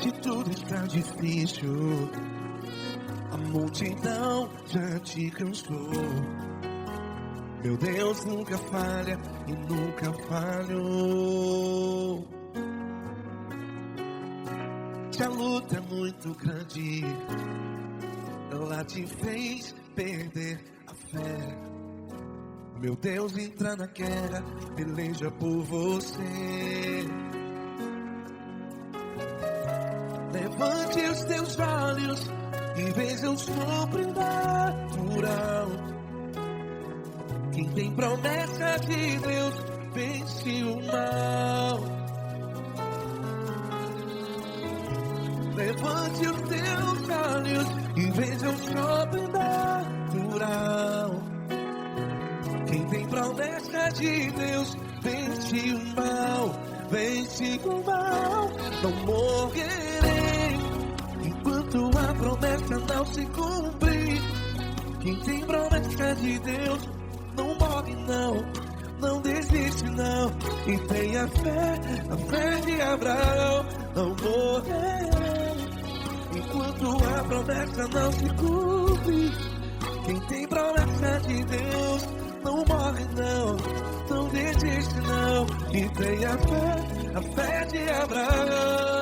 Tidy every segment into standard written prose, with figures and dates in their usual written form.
Se tudo está difícil, a multidão já te cansou. Meu Deus nunca falha e nunca falhou. Se a luta é muito grande, ela te fez perder a fé. Meu Deus entra na guerra, peleja por você. Levante os teus olhos e veja o sobrenatural. Quem tem promessa de Deus vence o mal. Levante os teus olhos e veja o sobrenatural. Quem tem promessa de Deus vence o mal. Vence o mal. Não morrerei enquanto a promessa não se cumprir. Quem tem promessa de Deus não morre não, não desiste não. E tenha fé, a fé de Abraão. Não morrerei enquanto a promessa não se cumpre. Quem tem promessa de Deus não morre não, não desiste não. E tenha fé, a fé de Abraão.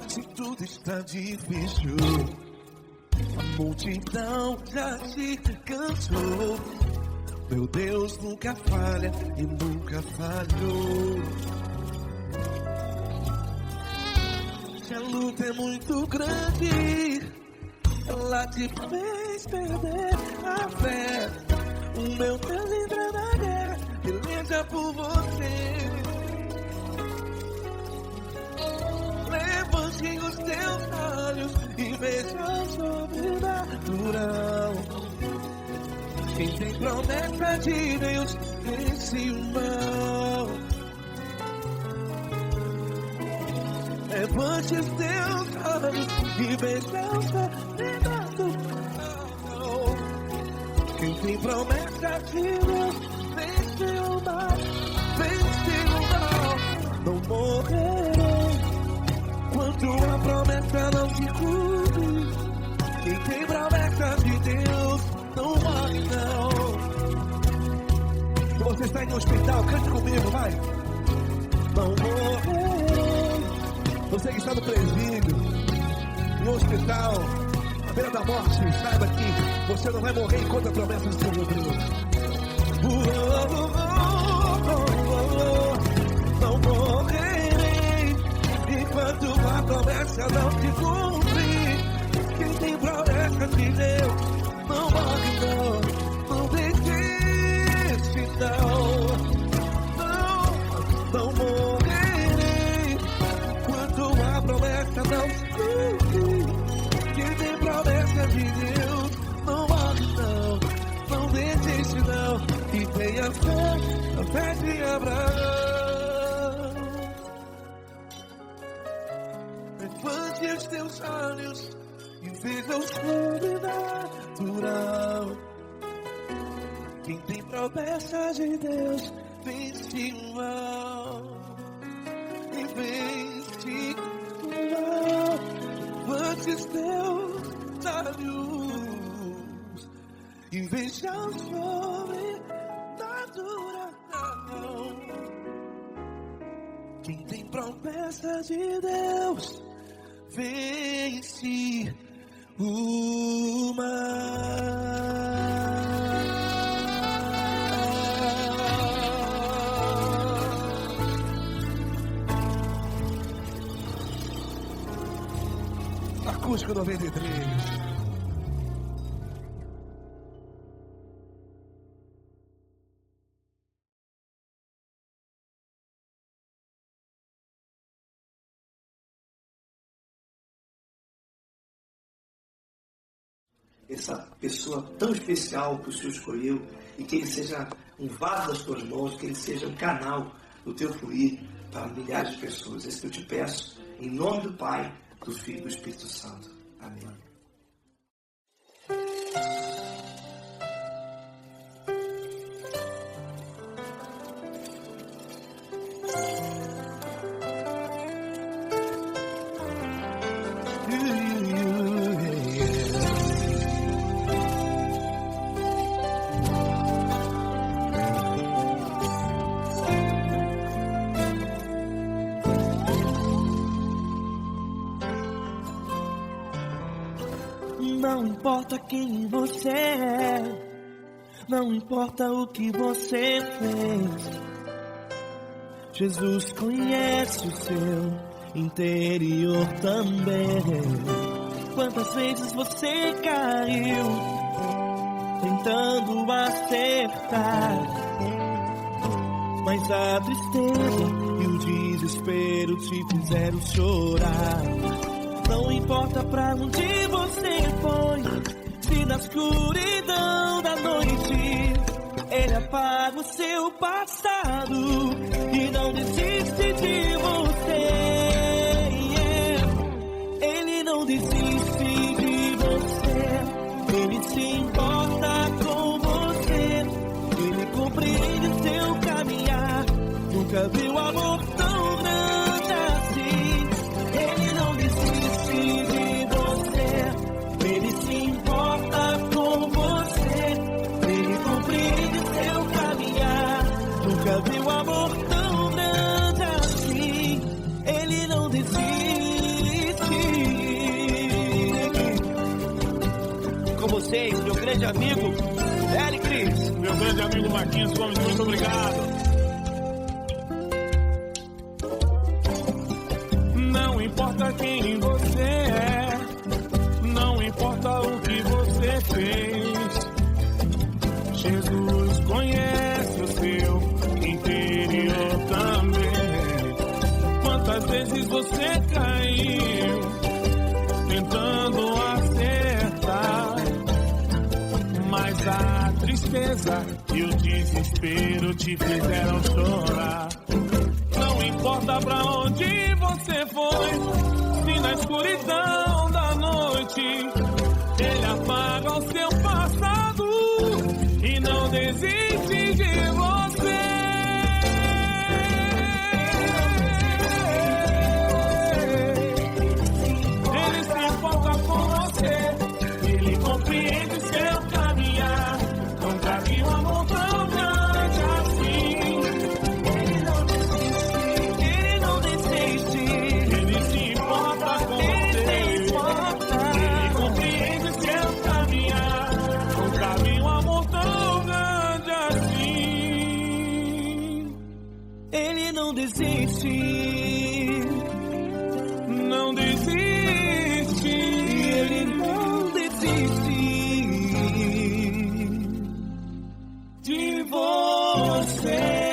Se tudo está difícil, a multidão já se cansou. Meu Deus nunca falha e nunca falhou. Se a luta é muito grande, ela te fez perder a fé. O meu Deus entra na guerra, peleja por você. Levante os teus olhos e veja o sobrenatural. Quem tem promessa de Deus vence o mal. Levante os teus olhos e veja o sobrenatural. Quem tem promessa de Deus vence o mal. Vence o mal. Não morrerei enquanto a promessa não se cumpre. Quem tem promessa de Deus não morre não. Se você está em um hospital, cante comigo, vai. Não morrerei. Você que está no presídio, no hospital, à beira da morte, saiba que você não vai morrer enquanto a promessa se cumprir. Não morrerei enquanto a promessa não se cumprir. Quem tem promessa de Deus não morre não, não desiste não. Não morrerei enquanto a promessa não se cumprir. Quem tem promessa de Deus não morre não, não desiste não. E tenha fé, a fé de Abraão. Levante os teus olhos e veja o sobrenatural. Quem tem promessa de Deus vence o mal. E vence o mal. Levante os teus olhos e veja o sobrenatural. Quem tem promessa de Deus vence o mal. Acústico 93. Essa pessoa tão especial que o Senhor escolheu, e que ele seja um vaso das tuas mãos, que ele seja um canal do teu fluir para milhares de pessoas. É isso que eu te peço, em nome do Pai, do Filho e do Espírito Santo. Amém. Não importa quem você é, não importa o que você fez, Jesus conhece o seu interior também. Quantas vezes você caiu tentando acertar, mas a tristeza e o desespero te fizeram chorar. Não importa pra onde você foi, se na escuridão da noite Ele apaga o seu passado e não desiste de você. Ele não desiste de você, Ele se importa com você, Ele compreende seu caminhar. Nunca viu amor tão grande assim. Ele não desiste de você, Ele se importa com você, Ele compreende seu caminhar. Nunca viu amor tão grande assim. Ele não desiste. Com vocês, meu grande amigo L. Cris. Meu grande amigo Marquinhos Gomes, muito obrigado. Não importa quem você é, não importa o que você fez, Jesus conhece o seu interior também. Quantas vezes você caiu tentando acertar, mas a tristeza e o desespero te fizeram chorar. Não importa pra onde você foi, se na escuridão da noite Ele apaga o seu passado e não desiste de você. Ele se importa com você, Ele compreende seu caminhar. Nunca vi um amor tão grande assim. Ele não desiste, Ele se importa com você, Ele compreende seu caminhar. Nunca vi um amor tão grande assim. Ele não desiste, não desiste, Ele não desiste de você.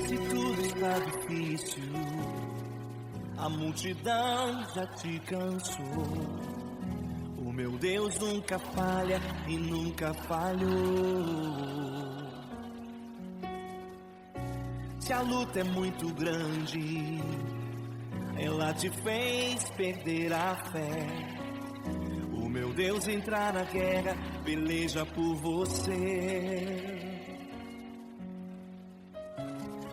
Se tudo está difícil, a multidão já te cansou. O meu Deus nunca falha e nunca falhou. Se a luta é muito grande, ela te fez perder a fé. O meu Deus entrar na guerra, peleja por você.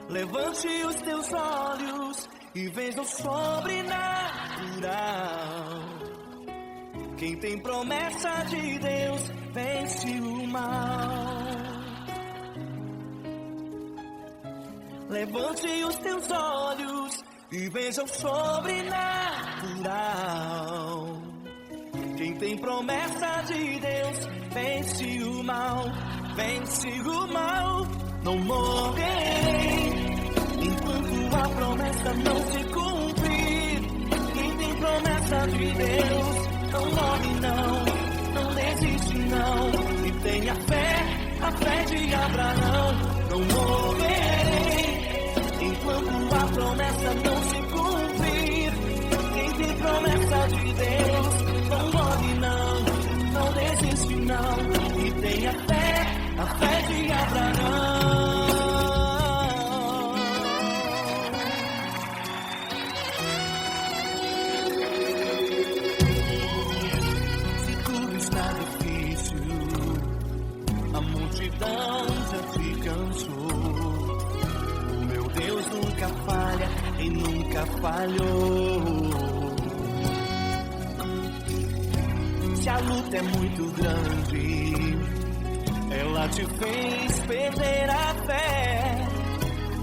Levante os teus olhos e veja o sobrenatural. Quem tem promessa de Deus vence o mal. Levante os teus olhos e veja o sobrenatural. Quem tem promessa de Deus vence o mal, vence o mal. Não morrerei enquanto a promessa não se cumprir. Quem tem promessa de Deus não morre não, não desiste não. E tenha fé, a fé de Abraão. Não morrerei enquanto a promessa não se cumprir. Quem tem promessa de Deus não morre não, não desiste não. E tenha fé, a fé de Abraão. solidão já te cansou. O meu Deus nunca falha e nunca falhou. Se a luta é muito grande, ela te fez perder a fé.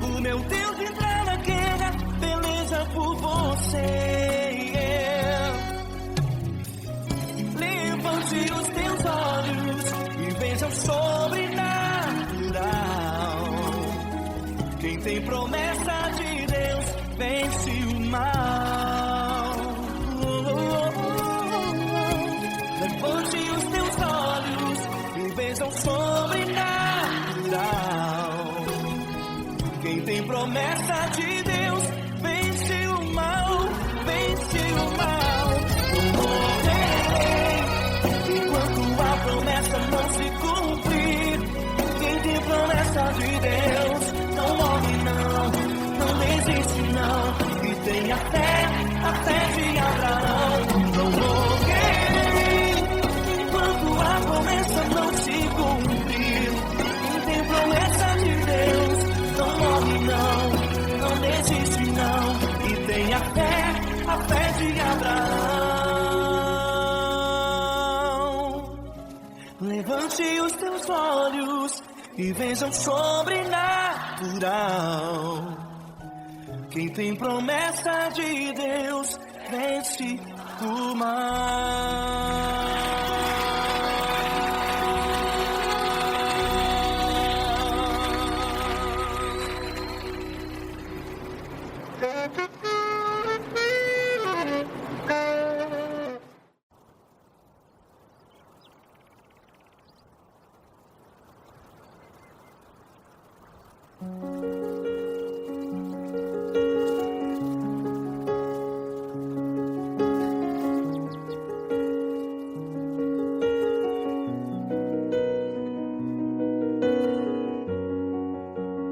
O meu Deus entra na guerra, peleja por você. Levante os teus olhos e veja o sobrenatural. Quem tem promessa de Deus vence o mal. Levante os teus olhos e veja o sobrenatural. Quem tem promessa de Deus vence o mal, vence o mal. Não morrerei enquanto a promessa não se cumprir. Quem tem promessa de Deus não morre não, não desiste não. E tenha fé, a fé de Abraão. Não morrerei enquanto a promessa não se cumprir. Quem tem promessa de Deus não morre não, não desiste não. E tenha fé, a fé de Abraão. Levante os teus olhos e veja o sobrenatural. Quem tem promessa de Deus vence o mal.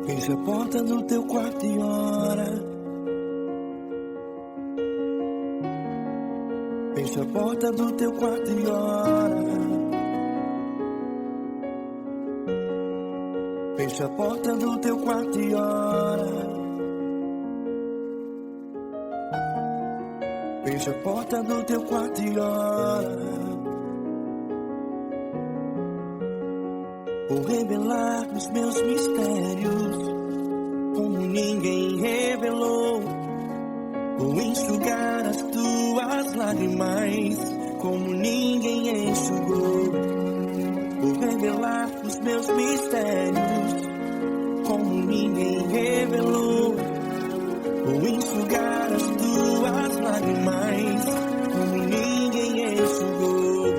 Fecha a porta do teu quarto e ora. Fecha a porta do teu quarto e ora. Fecha a porta do teu quarto e ora. Fecha a porta do teu quarto e ora. Vou revelar os meus mistérios como ninguém revelou. Vou enxugar as tuas lágrimas como ninguém enxugou. Vou revelar os meus mistérios como ninguém revelou. Vou enxugar as tuas lágrimas como ninguém enxugou.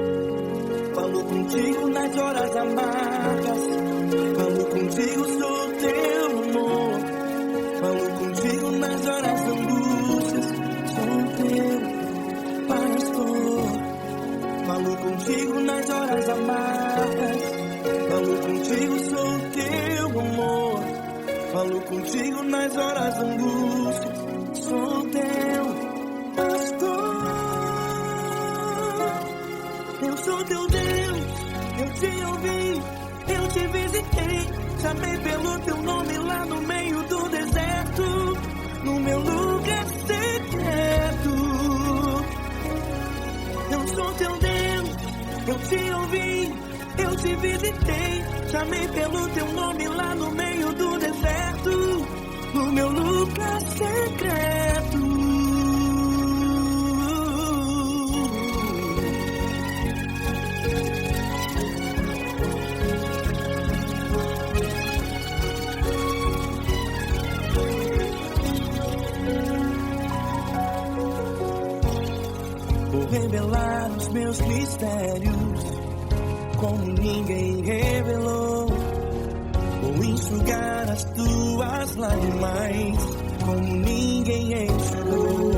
Falo contigo nas horas amargas, falo contigo, sou teu amor. Falo contigo nas horas da angústias, sou teu pastor. Falo contigo nas horas amargas, falo contigo, sou teu amor. Falo contigo nas horas da angústias, sou teu pastor. Eu sou teu Deus, eu te ouvi, eu te visitei. Chamei pelo teu nome lá no meio do deserto, no meu lugar secreto. Eu sou teu Deus, eu te ouvi, eu te visitei. Chamei pelo teu nome lá no meio do deserto, no meu lugar secreto. Vou revelar os meus mistérios como ninguém revelou. Vou enxugar as tuas lágrimas como ninguém enxugou.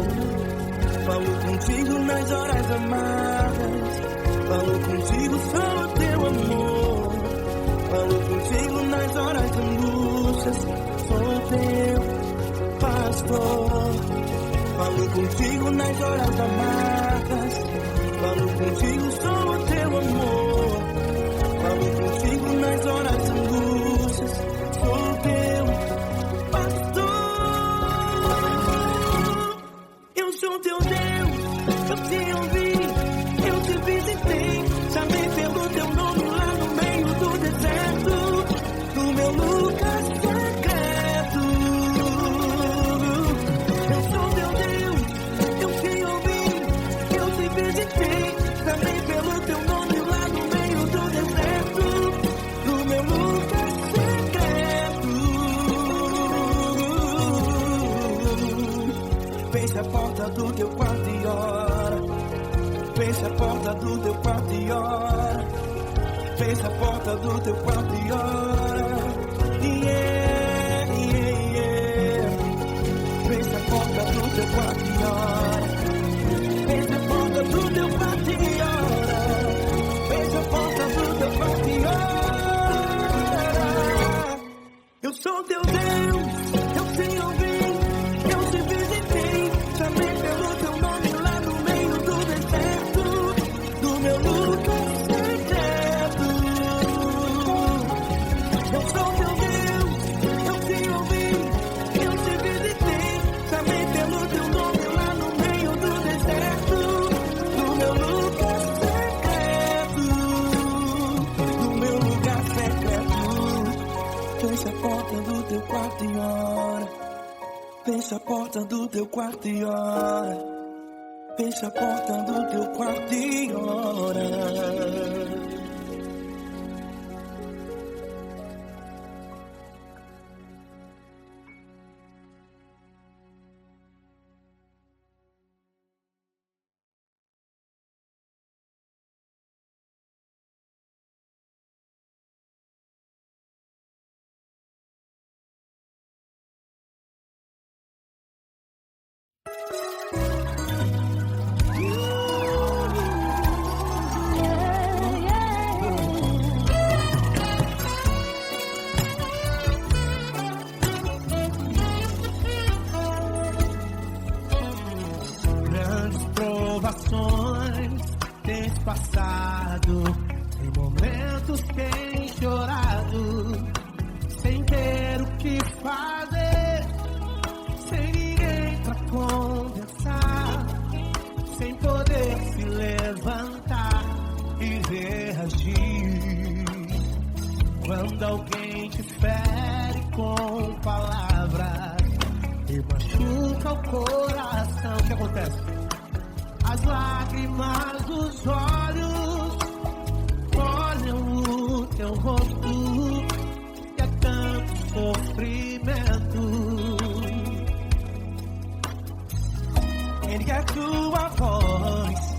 Falo contigo nas horas amargas, falo contigo, sou teu amor. Falo contigo nas horas de angústias, sou teu pastor. Falo contigo nas horas amargas, falo contigo, sou teu amor. Falo contigo nas horas te ouvi, eu te visitei, chamei pelo teu nome lá no meio do deserto, no meu lugar secreto. Eu sou teu Deus, eu te ouvi, eu te visitei, chamei pelo teu nome lá no meio do deserto, no meu lugar secreto. Feche a porta do teu quarto e ora. Feche a porta do teu quarto e ora. Feche a porta do teu quarto e ora. Yeah, yeah, yeah. Feche a porta do teu quarto e ora. Feche a porta do teu quarto e ora. Feche a porta do teu quarto e ora. Eu sou teu Deus, eu te ouvi, eu te visitei, chamei pelo teu nome lá no meio do deserto, do meu lugar secreto. Eu sou teu Deus, eu te ouvi, eu te visitei, chamei pelo teu nome lá no meio do deserto, do meu lugar secreto, do meu lugar secreto. Fecha a porta do teu quarto e ora. Fecha a porta do teu quarto e ora. Fecha a porta do teu quarto e ora. Grandes provações tens passado, em momentos tens chorado, sem ter o que fazer, sem ninguém pra conversar, sem poder se levantar e reagir. Quando alguém te fere com palavras e machuca o coração, o que acontece? As lágrimas dos olhos olham o teu rosto e é tanto sofrimento. Ergue a tua voz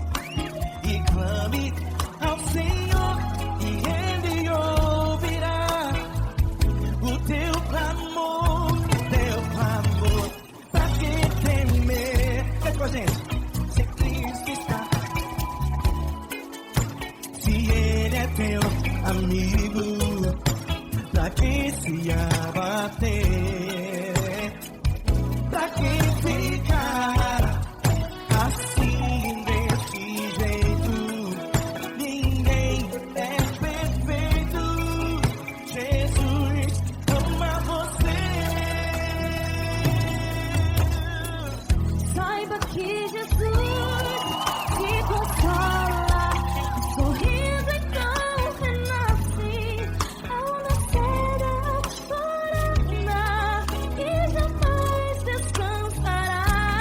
e clame ao Senhor e Ele ouvirá o teu clamor, pra que temer? Cante com a gente. Se Cristo está, se Ele é teu amigo, pra que se abater? Pra que ficar assim desse jeito? Ninguém é perfeito. Jesus ama você. Saiba que Jesus te consola, sorriso então renasce ao nascer da floresta e jamais descansará.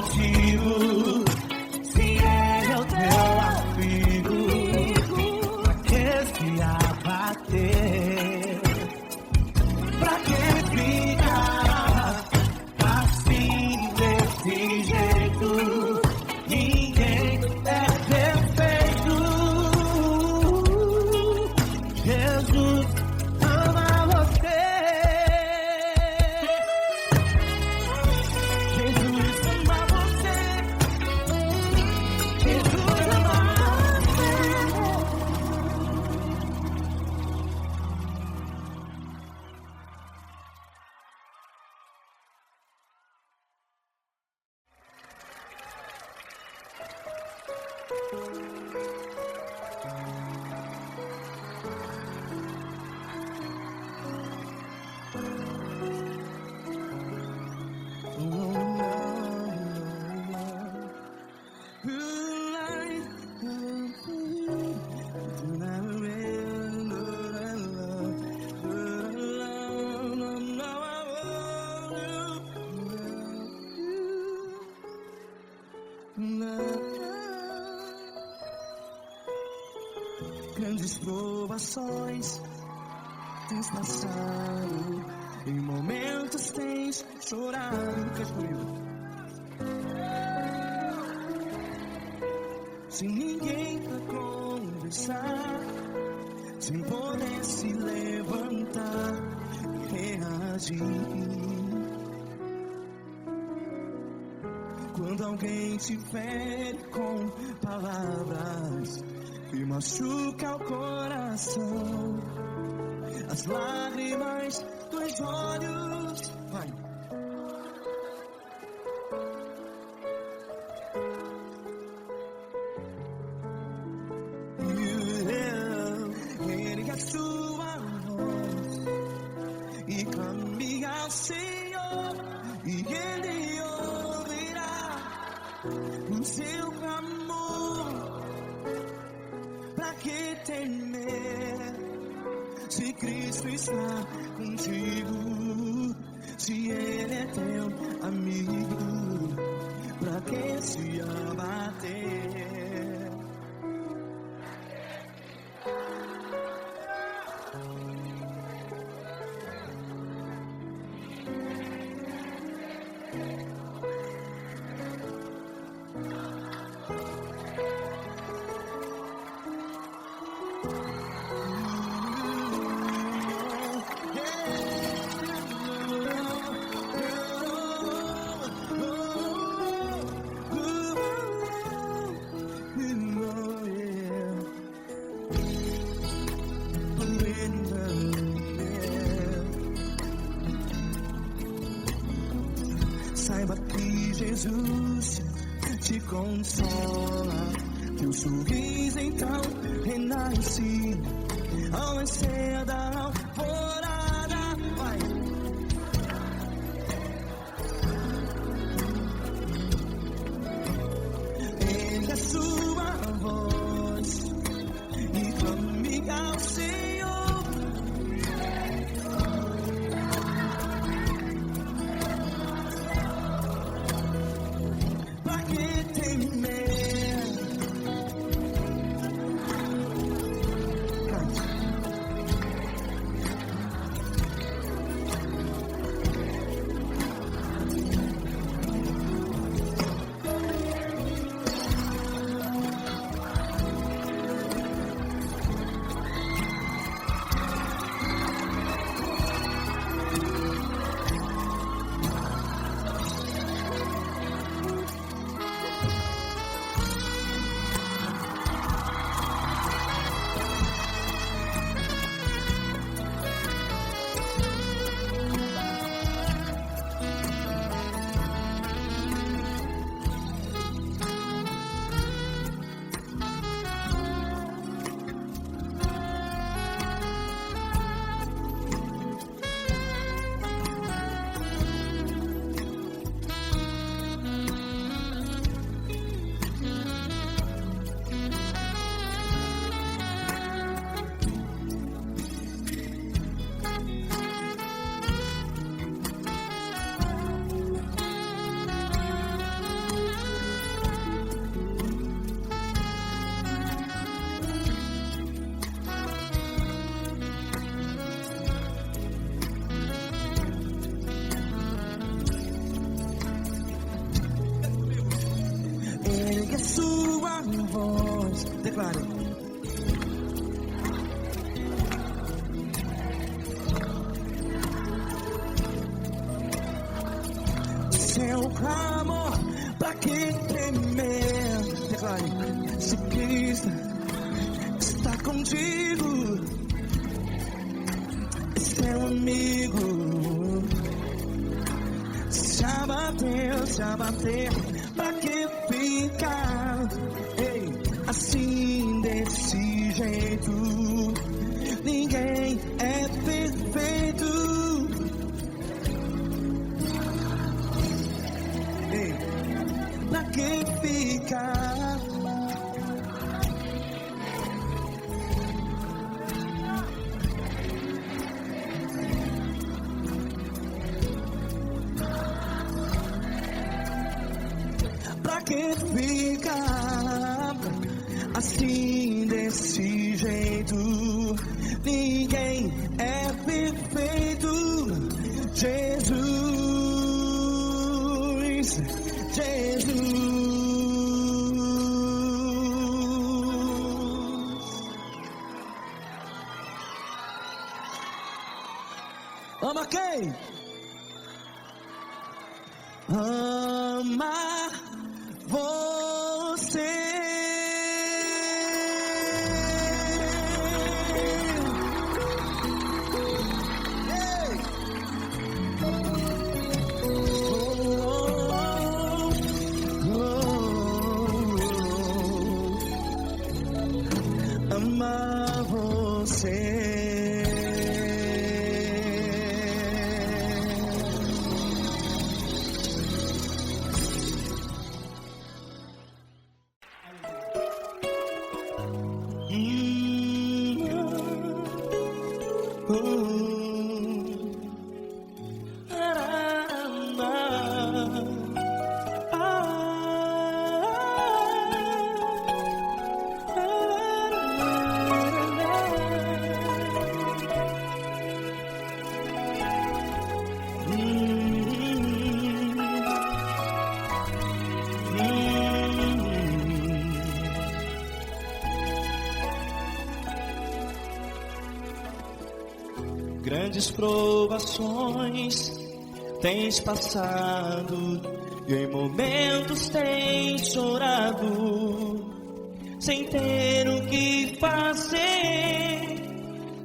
contigo. Se Ele é o teu abrigo, pra que se abater? Pra que ficar assim desse jeito? Ninguém é perfeito. Jesus ama você. Jesus ama você. Jesus ama grandes provações tens passado, em momentos tens chorado. Cante comigo. Sem ninguém pra conversar, sem poder se levantar e reagir. Quando alguém te fere com palavras que machuca o coração, as lágrimas dos olhos, vai. Ergue a sua voz e clame ao Senhor, e Ele ouvirá o seu clamor. Pra que temer, se Cristo está contigo? Se Ele é teu amigo, pra que se abater? Saiba que Jesus te consola, teu sorriso então renasce ao nascer da alvorada. Vai. Ergue a sua voz e clame ao Senhor. Pra que temer? Cante. voz. Declare. Seu clamor, pra que temer? Declare. Se Cristo está contigo, seu amigo. Se abater, pra que ficar? Ei, assim desse jeito, ninguém é perfeito. Ei, pra que ficar? Pra que ficar assim desse jeito? Ninguém é perfeito. Jesus, Jesus. Ama quem? Ama você. Ei. Ama você. Grandes provações tens passado e em momentos tens chorado, sem ter o que fazer,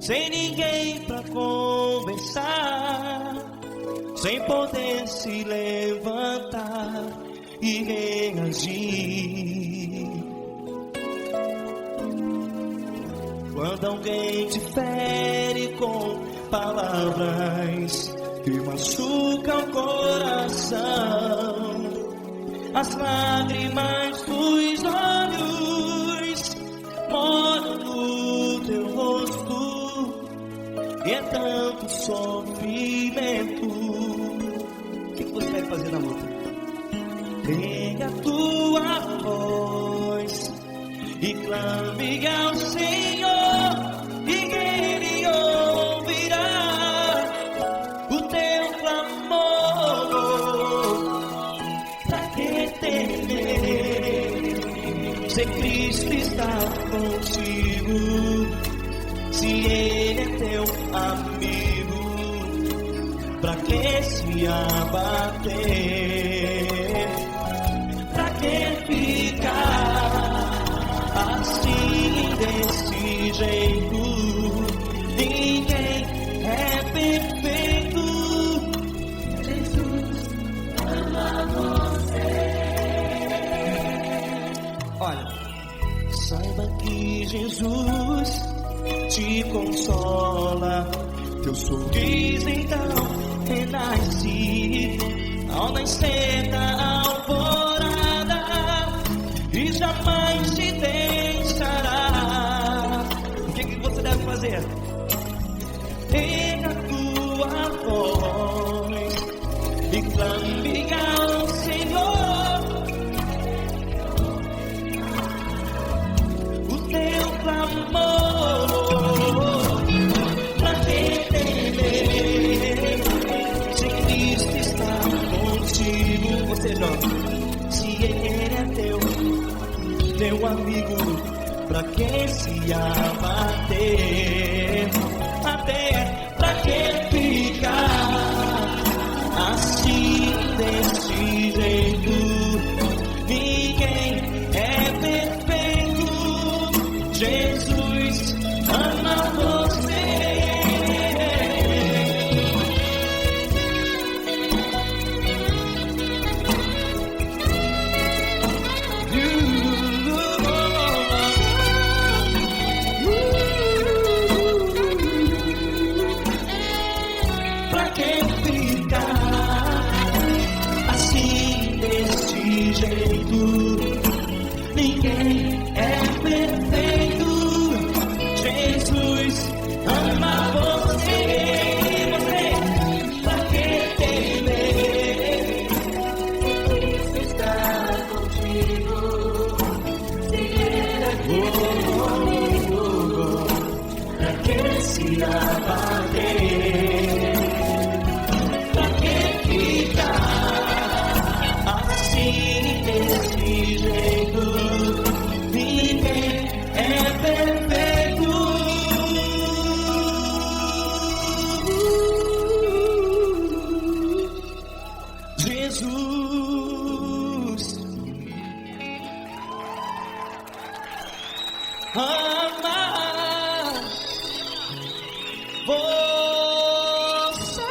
sem ninguém pra conversar, sem poder se levantar e reagir. Quando alguém te fere com palavras que machucam o coração, as lágrimas dos olhos molham no teu rosto, e é tanto sofrimento. O que você vai fazer na luta? Pega a tua voz e clame ao Senhor, e Ele ouvirá o teu clamor. Pra que temer, se Cristo está contigo, se Ele é teu amigo? Pra que se abater? Pra que ficar assim desse jeito? Ninguém é perfeito. Jesus ama você. Olha, saiba que Jesus te consola, teu sorriso então renasce ao nascer da alvorada, e jamais te deixará. O que você deve fazer? Pega a tua voz e clame ao Senhor, o teu clamor. Pra que temer, se Cristo está contigo? Você joga. Se Ele é teu teu amigo, pra que se abater? Até pra que ficar assim desse jeito? Ninguém é perfeito. Jesus ama você. Ninguém é perfeito. Jesus ama você. Você, pra que temer? Cristo está contigo. Se Ele é comigo, pra que se abater? Pra que ficar assim desse jeito? Ninguém é perfeito. Jesus ama você.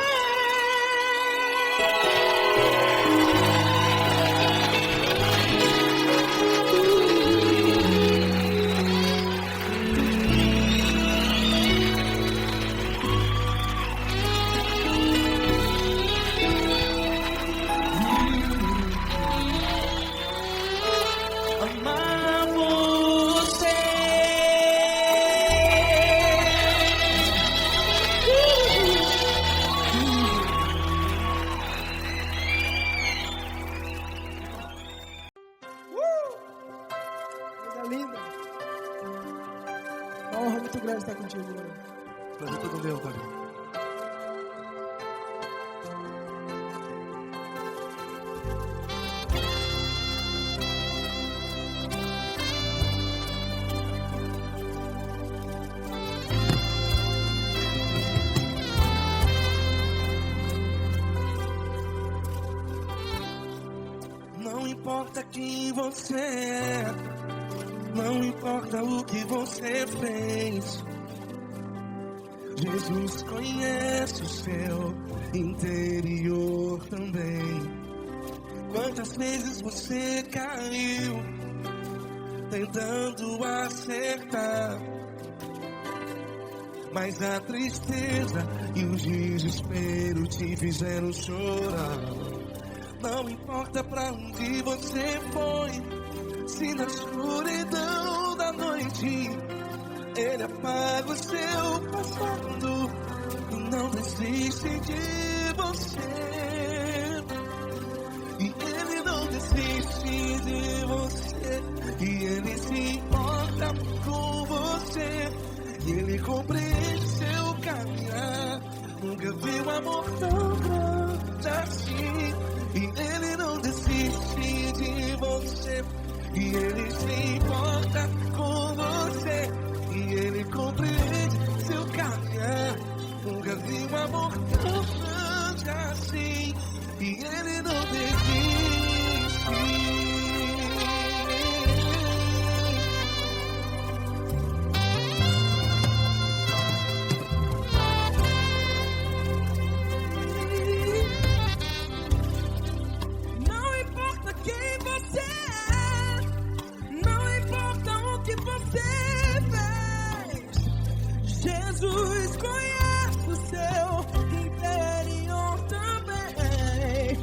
Linda. Uma honra muito grande estar contigo, Lord. Prazer todo meu, Pai. Não importa quem você é, não importa o que você fez, Jesus conhece o seu interior também. Quantas vezes você caiu tentando acertar, mas a tristeza e o desespero te fizeram chorar. Não importa pra onde você foi, se na escuridão da noite Ele apaga o seu passado e não desiste de você. E Ele não desiste de você, e Ele se importa com você, e Ele compreende seu caminhar. Nunca vi um amor tão grande assim. E Ele não desiste de você, e Ele se importa com você, e Ele compreende seu caminhar. Nunca vi um amor tão grande assim. E Ele não desiste. Jesus conhece o seu interior também.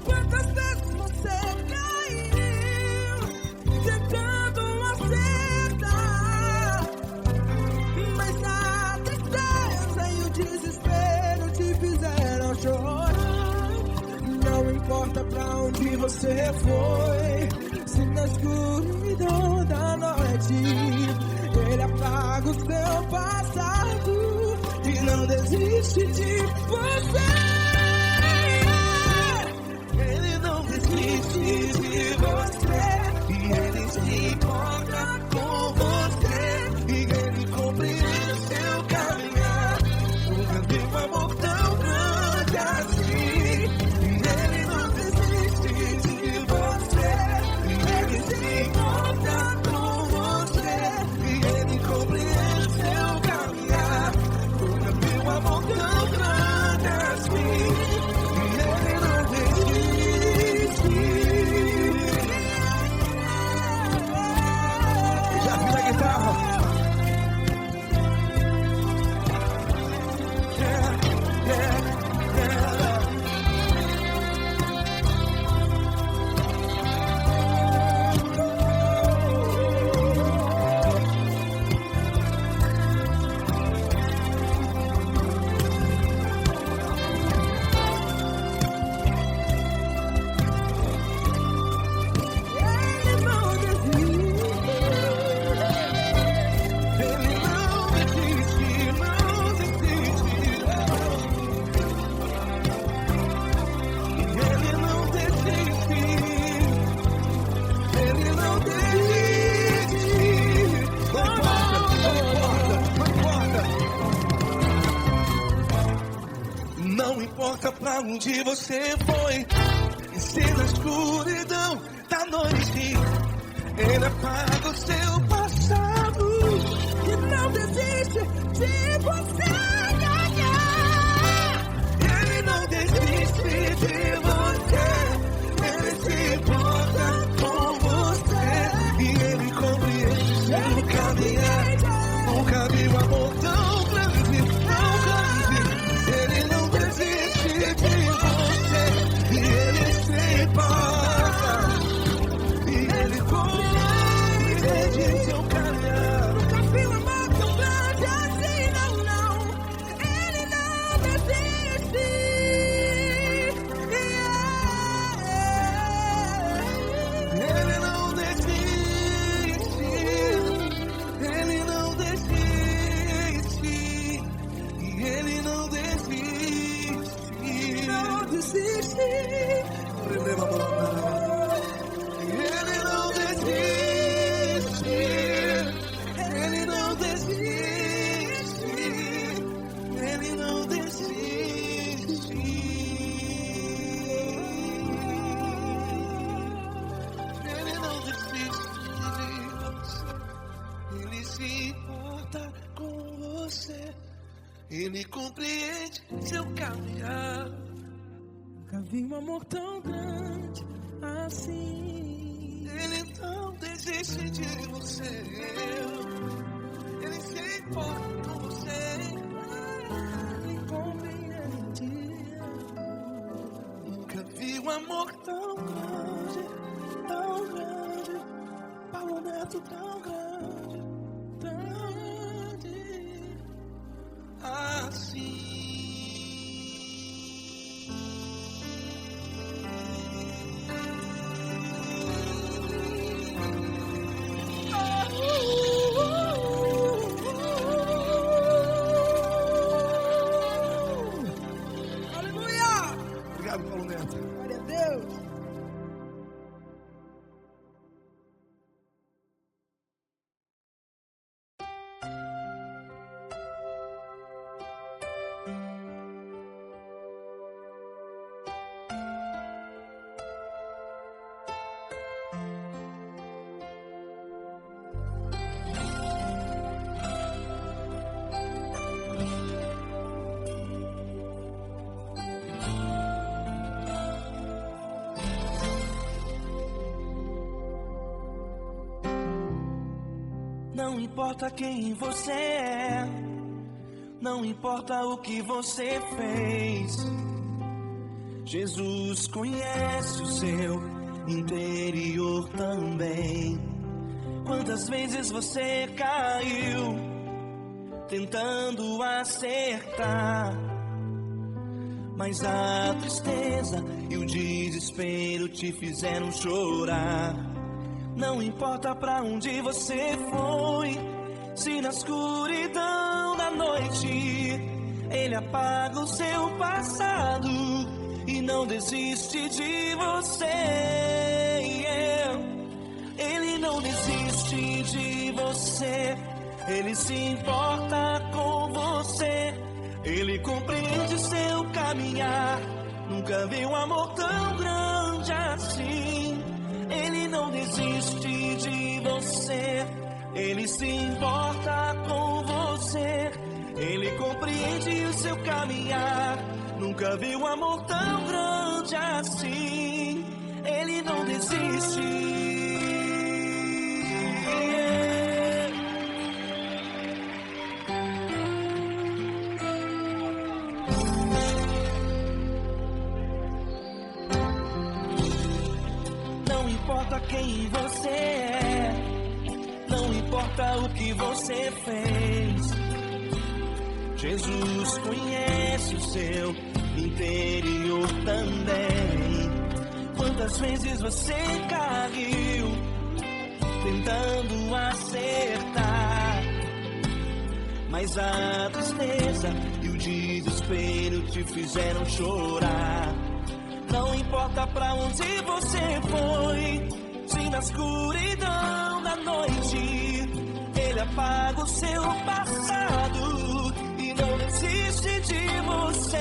Quantas vezes você caiu tentando acertar, mas a tristeza e o desespero te fizeram chorar. Não importa pra onde você foi, se na escuridão da noite Ele apaga o seu passado e não desiste de você. Ele não desiste de você, e Ele se importa pra onde você foi. E se na escuridão da noite Ele apaga o seu passado E não desiste de você. Ele não desiste de você. Ele se importa com você. E Ele compreende seu caminhar. Nunca vi um amor tão grande, tão grande. Ele não desiste de você. E Ele se importa. E Ele compreende seu caminhar. Nunca vi um amor tão grande assim, não, não. Ele não desiste. Ele não desiste. Ele não desiste. E Ele não desiste. Não desiste. Releva a mão. Ele não desiste. Ele não desiste. Ele não desiste. Ele não desiste de você. Ele se importa com você. Ele compreende seu caminhar. Nunca vi um amor tão grande assim. Ele não desiste de você. Ele se importa com você. Ele compreende. Nunca vi um amor tão grande, tão grande. Paulo Neto tão grande, tão grande. Assim. Aleluia! Obrigado, Paulo Neto. Glória a Deus. Não importa quem você é, não importa o que você fez. Jesus conhece o seu interior também. Quantas vezes você caiu tentando acertar, mas a tristeza e o desespero te fizeram chorar. Não importa pra onde você foi, se na escuridão da noite Ele apaga o seu passado e não desiste de você. Ele não desiste de você. Ele se importa com você. Ele compreende seu caminhar. Nunca vi um amor tão grande assim. Ele não desiste de você. Ele se importa com você. Ele compreende o seu caminhar. Nunca vi um amor tão grande assim. Ele não desiste. Não importa quem você é, não importa o que você fez. Jesus conhece o seu interior também. Quantas vezes você caiu tentando acertar, mas a tristeza e o desespero te fizeram chorar. Não importa pra onde você foi, se na escuridão da noite Ele apaga o seu passado e não desiste de você.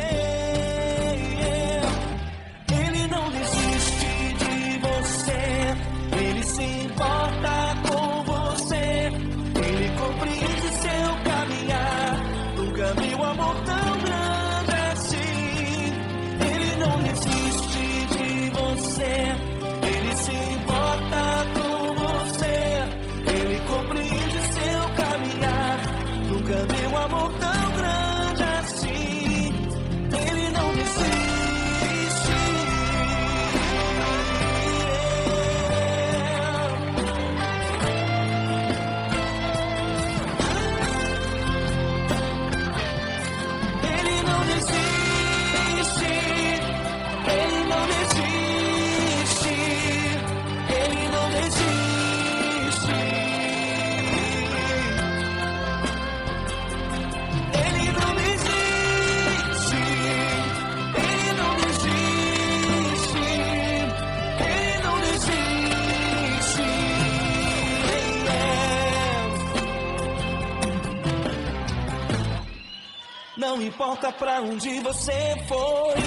importa pra onde você foi.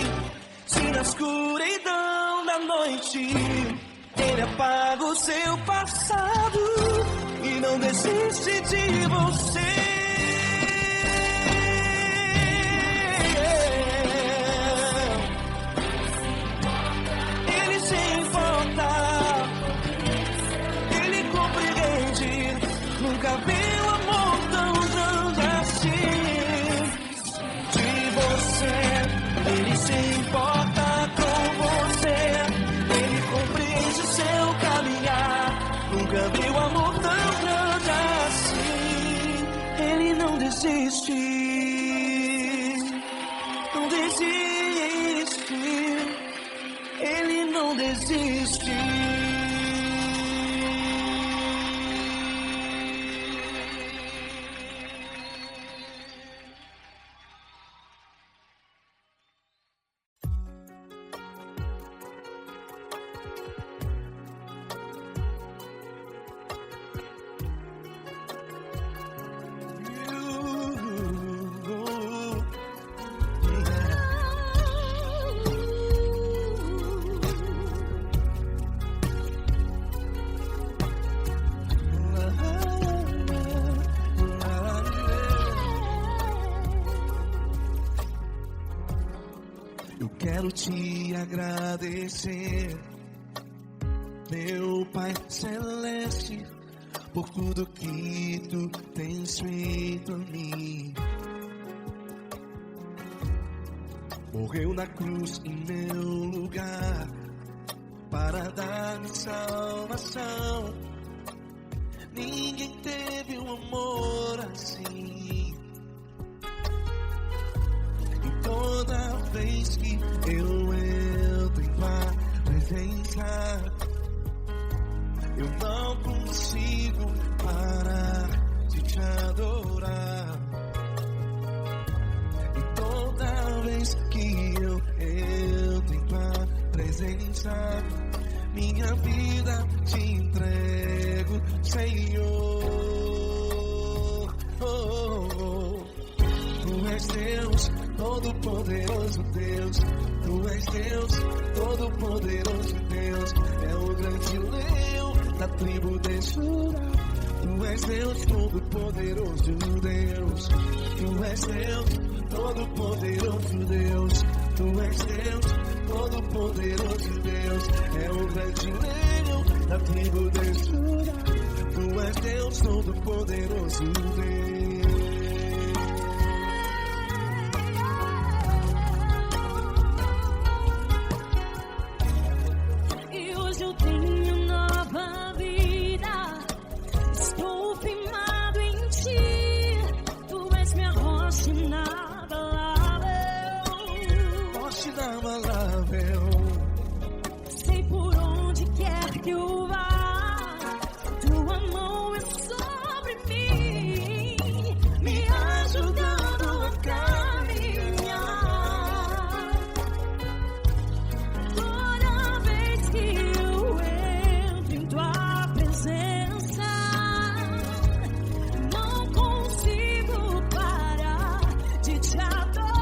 Se na escuridão da noite ele apaga o seu passado e não desiste de você. Ele se importa, ele compreende. Nunca vi um amor tão grande assim de você. Ele se importa com você, ele compreende o seu caminhar. Nunca vi um amor tão grande assim. Ele não desiste, não desiste, ele não desiste. Eu quero te agradecer, meu Pai Celeste, por tudo que tu tens feito a mim. Morreu na cruz em meu lugar para dar-me salvação. Ninguém teve um amor assim. E toda vez que eu entro em tua presença, eu não consigo parar de te adorar. E toda vez que eu entro em tua presença, minha vida te entrego, Senhor. Tu és Deus, todo-poderoso Deus. Tu és Deus, todo-poderoso Deus. É o grande leão da tribo de Judá. Tu és Deus, todo-poderoso Deus. Tu és Deus, todo-poderoso Deus. Tu és Deus, todo-poderoso Deus. É o grande leão da tribo de Judá. Tu és Deus, todo-poderoso Deus. Sei por onde quer que eu vá, tua mão é sobre mim, me ajudando a caminhar. Toda vez que eu entro em tua presença, não consigo parar de te adorar.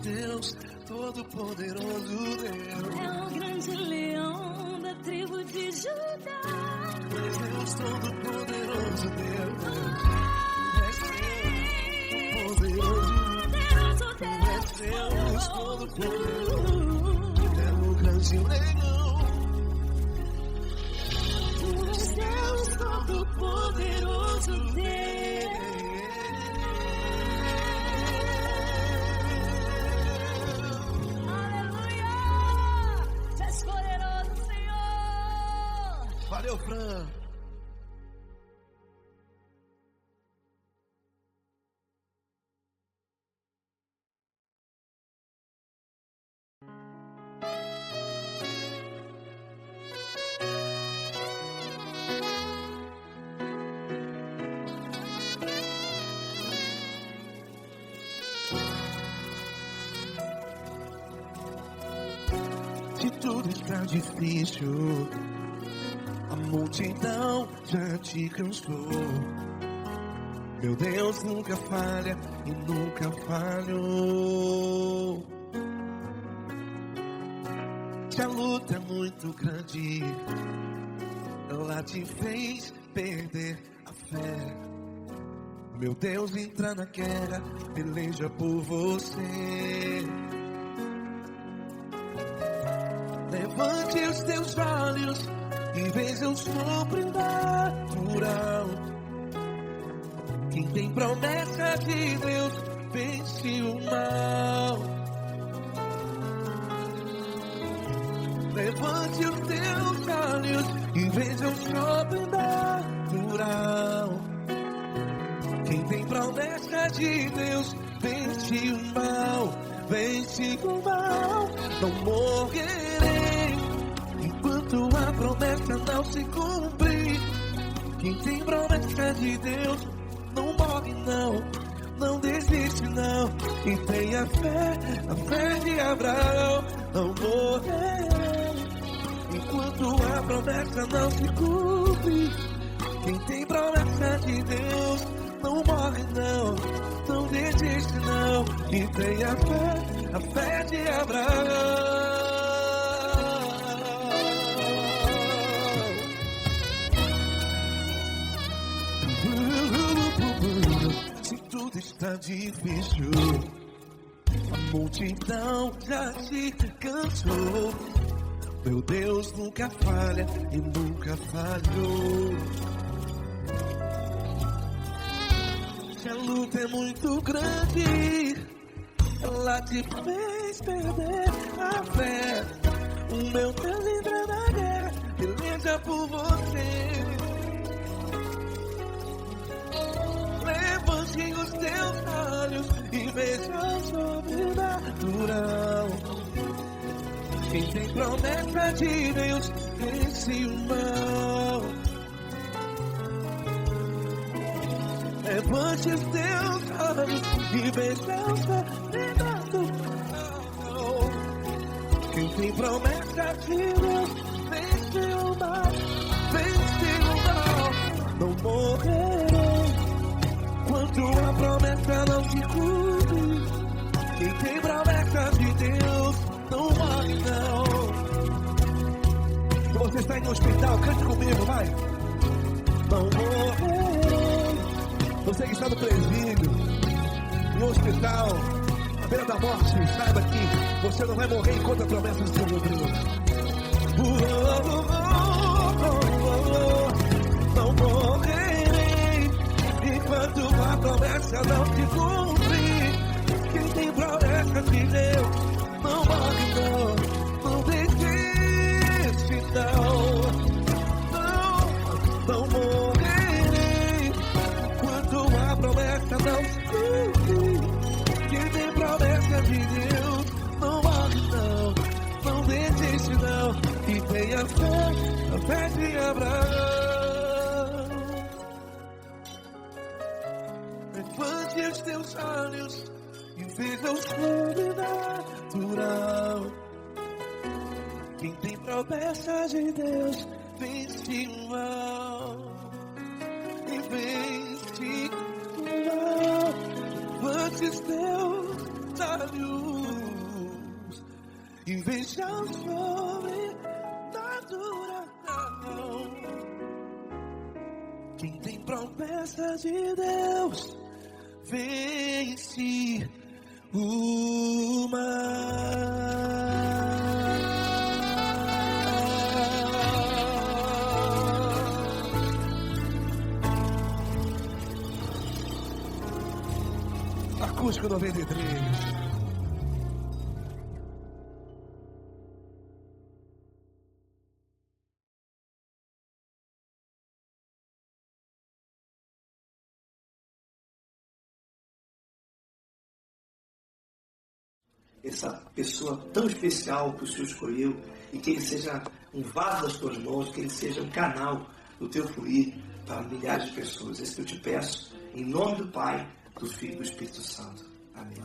Deus, Todo-Poderoso Deus. É o grande leão da tribo de Judá. És Deus, Todo-Poderoso Deus. És Deus, Todo-Poderoso. É o grande leão. És Deus Todo-Poderoso Deus. Aleluia! Tu és poderoso, Senhor. Valeu, Fran. Se tudo está difícil, a multidão já te cansou. Meu Deus nunca falha e nunca falhou. Se a luta é muito grande, ela te fez perder a fé. Meu Deus entra na guerra, peleja por você. Levante os teus olhos e veja o sobrenatural. Quem tem promessa de Deus vence o mal. Levante os teus olhos e veja o sobrenatural. Quem tem promessa de Deus vence o mal. Vence o mal. Não morrerei enquanto a promessa não se cumprir. Quem tem promessa de Deus não morre não, não desiste não. E tenha fé, a fé de Abraão. Não morrerei enquanto a promessa não se cumpre. Quem tem promessa de Deus não morre não, não desiste não. E tenha fé, a fé de Abraão. Se tudo está difícil, a multidão já se cansou. Meu Deus nunca falha e nunca falhou. Se a luta é muito grande, ela te fez perder a fé. O meu Deus entra na guerra, peleja por você. Levante os teus olhos e veja o sobrenatural. Quem tem promessa de Deus vence o mal. Levante os teus olhos e veja o sobrenatural. Quem tem promessa de Deus vence o mal. Vence o mal. Não morrerei enquanto a promessa não se cumpre. Quem tem promessa de Deus não morre não. Se você está em um hospital, cante comigo, vai. Não morrerei. Você que está no presídio, no hospital, à beira da morte, saiba que você não vai morrer enquanto a promessa não se cumprir. Não morrerei enquanto a promessa não se cumprir. Quem tem promessa de Deus não morre não, não desiste não. Não morrerei enquanto a promessa não se cumprir. Quem tem promessa de Deus não morre não, não desiste não. E tenha fé, a fé de Abraão. Levante os teus olhos e veja o sobrenatural. Quem tem promessa de Deus vence o mal. E vence o mal. Levante os teus olhos inveja sobrenatural. Quem tem promessa de Deus vence o mal. Acústico 93. Essa pessoa tão especial que o Senhor escolheu, e que ele seja um vaso das tuas mãos, que ele seja um canal do teu fluir para milhares de pessoas. É isso que eu te peço, em nome do Pai, do Filho e do Espírito Santo. Amém.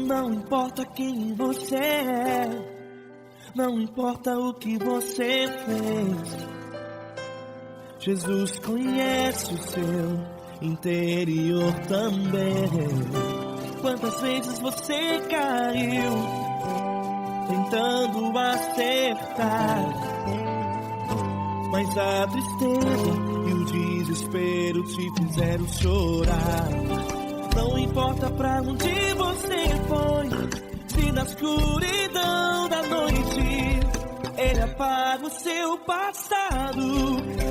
Não importa quem você é, não importa o que você fez, Jesus conhece o seu interior também. Quantas vezes você caiu tentando acertar, mas a tristeza e o desespero te fizeram chorar. Não importa pra onde você foi, se na escuridão da noite Ele apaga o seu passado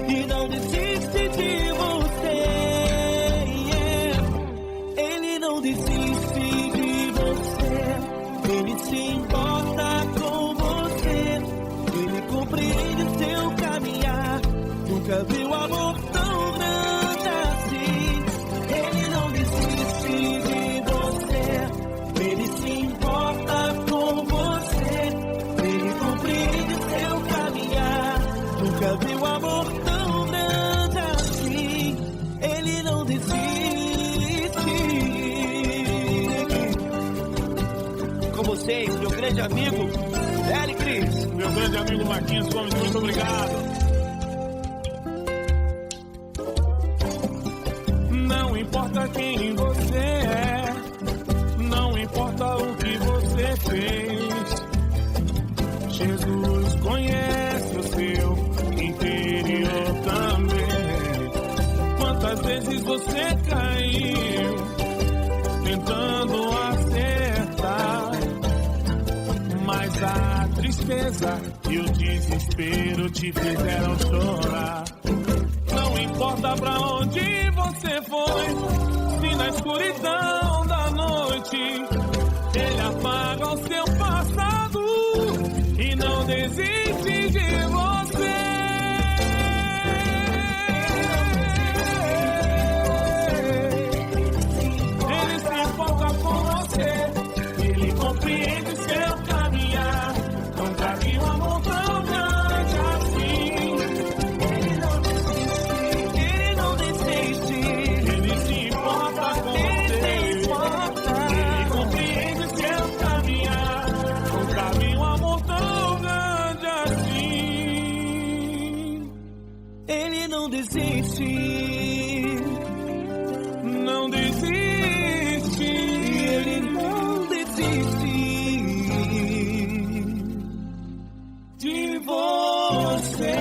e não desiste de você. Ele não desiste de você, Ele se importa com você, Ele compreende o seu caminhar. Nunca viu amor tão grande assim. Ele não desiste de você, Ele se importa com você, Ele compreende o seu caminhar. Nunca viu amor tão grande assim. Ele não desiste. Com vocês, meu grande amigo Eli Cris. Meu grande amigo Marquinhos Gomes, muito obrigado. Não importa quem você é, não importa o que você fez, Jesus conhece o seu interior também. Quantas vezes você caiu tentando acertar, mas a tristeza e o desespero te fizeram chorar. Não importa pra onde você foi, se na escuridão da noite Ele apaga o seu passado e não desiste de você. Ele se importa com você, Ele compreende o seu caminhar. Nunca vi um amor tão grande assim. Ele não desiste, Ele se importa com você, Ele compreende o seu caminhar. Nunca vi um amor tão grande assim. Ele não desiste, Não desiste, Ele não desiste de você.